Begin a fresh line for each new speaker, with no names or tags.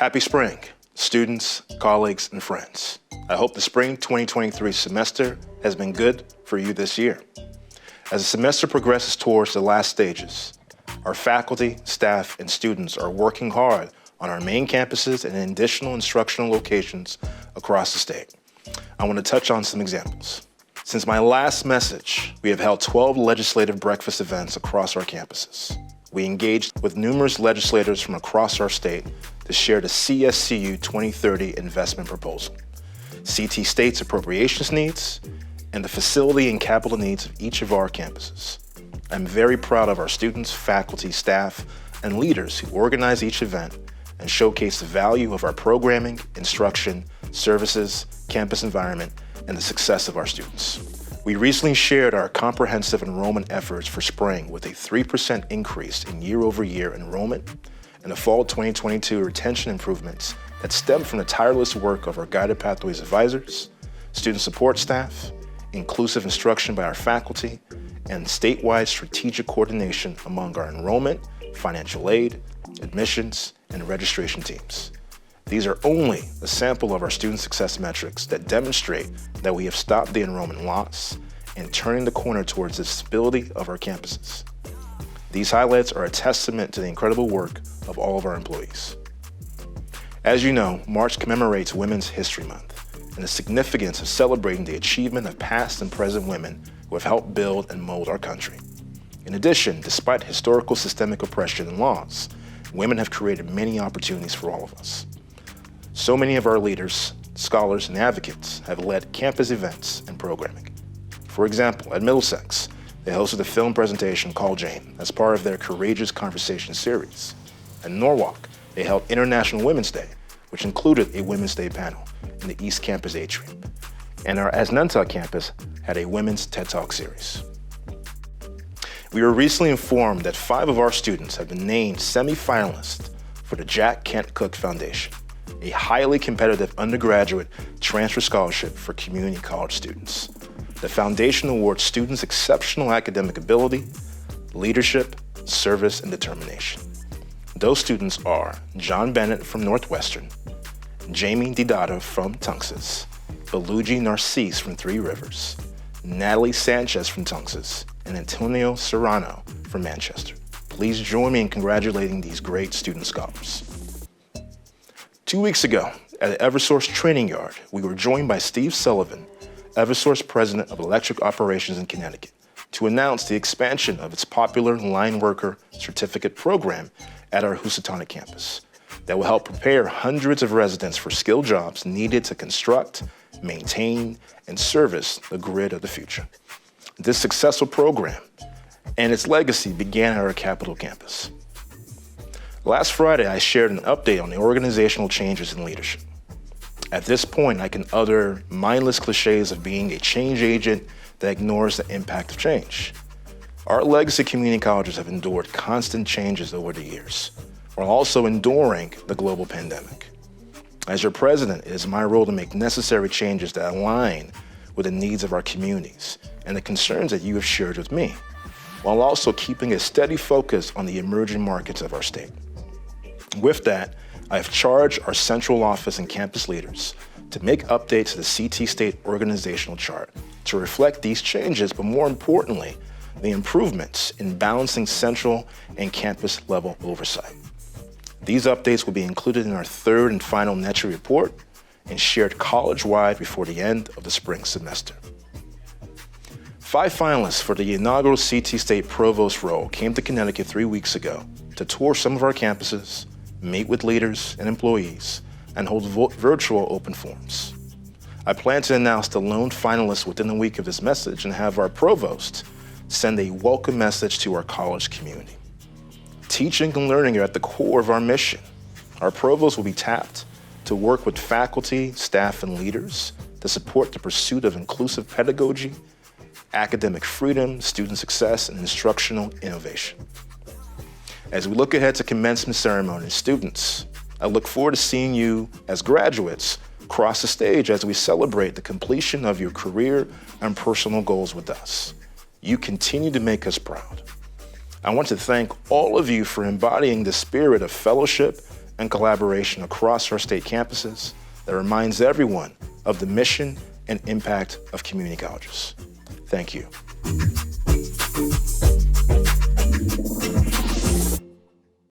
Happy spring, students, colleagues, and friends. I hope the spring 2023 semester has been good for you this year. As the semester progresses towards the last stages, our faculty, staff, and students are working hard on our main campuses and in additional instructional locations across the state. I want to touch on some examples. Since my last message, we have held 12 legislative breakfast events across our campuses. We engaged with numerous legislators from across our state to share the CSCU 2030 investment proposal, CT State's appropriations needs, and the facility and capital needs of each of our campuses. I'm very proud of our students, faculty, staff, and leaders who organize each event and showcase the value of our programming, instruction, services, campus environment, and the success of our students. We recently shared our comprehensive enrollment efforts for spring with a 3% increase in year-over-year enrollment and the fall 2022 retention improvements that stem from the tireless work of our Guided Pathways advisors, student support staff, inclusive instruction by our faculty, and statewide strategic coordination among our enrollment, financial aid, admissions, and registration teams. These are only a sample of our student success metrics that demonstrate that we have stopped the enrollment loss and turning the corner towards the stability of our campuses. These highlights are a testament to the incredible work of all of our employees. As you know, March commemorates Women's History Month and the significance of celebrating the achievement of past and present women who have helped build and mold our country. In addition, despite historical systemic oppression and laws, women have created many opportunities for all of us. So many of our leaders, scholars, and advocates have led campus events and programming. For example, at Middlesex, they hosted a film presentation called Jane as part of their Courageous Conversation series. At Norwalk, they held International Women's Day, which included a Women's Day panel in the East Campus atrium. And our Asnuntuck campus had a Women's TED Talk series. We were recently informed that 5 of our students have been named semi-finalists for the Jack Kent Cooke Foundation, a highly competitive undergraduate transfer scholarship for community college students. The foundation awards students exceptional academic ability, leadership, service, and determination. Those students are John Bennett from Northwestern, Jamie Didata from Tunxus, Belugi Narcisse from Three Rivers, Natalie Sanchez from Tunxus, and Antonio Serrano from Manchester. Please join me in congratulating these great student scholars. 2 weeks ago, at the Eversource Training Yard, we were joined by Steve Sullivan, Eversource President of Electric Operations in Connecticut, to announce the expansion of its popular Line Worker Certificate program at our Housatonic campus that will help prepare hundreds of residents for skilled jobs needed to construct, maintain, and service the grid of the future. This successful program and its legacy began at our Capitol campus. Last Friday, I shared an update on the organizational changes in leadership. At this point, I can utter mindless cliches of being a change agent that ignores the impact of change. Our legacy community colleges have endured constant changes over the years, while also enduring the global pandemic. As your president, it is my role to make necessary changes that align with the needs of our communities and the concerns that you have shared with me, while also keeping a steady focus on the emerging markets of our state. With that, I have charged our central office and campus leaders to make updates to the CT State organizational chart to reflect these changes, but more importantly, the improvements in balancing central and campus level oversight. These updates will be included in our 3rd and final NETRI report and shared college-wide before the end of the spring semester. 5 finalists for the inaugural CT State Provost role came to Connecticut 3 weeks ago to tour some of our campuses, meet with leaders and employees, and hold virtual open forums. I plan to announce the lone finalists within a week of this message and have our provost send a welcome message to our college community. Teaching and learning are at the core of our mission. Our provost will be tapped to work with faculty, staff, and leaders to support the pursuit of inclusive pedagogy, academic freedom, student success, and instructional innovation. As we look ahead to commencement ceremony, students, I look forward to seeing you as graduates cross the stage as we celebrate the completion of your career and personal goals with us. You continue to make us proud. I want to thank all of you for embodying the spirit of fellowship and collaboration across our state campuses that reminds everyone of the mission and impact of community colleges. Thank you.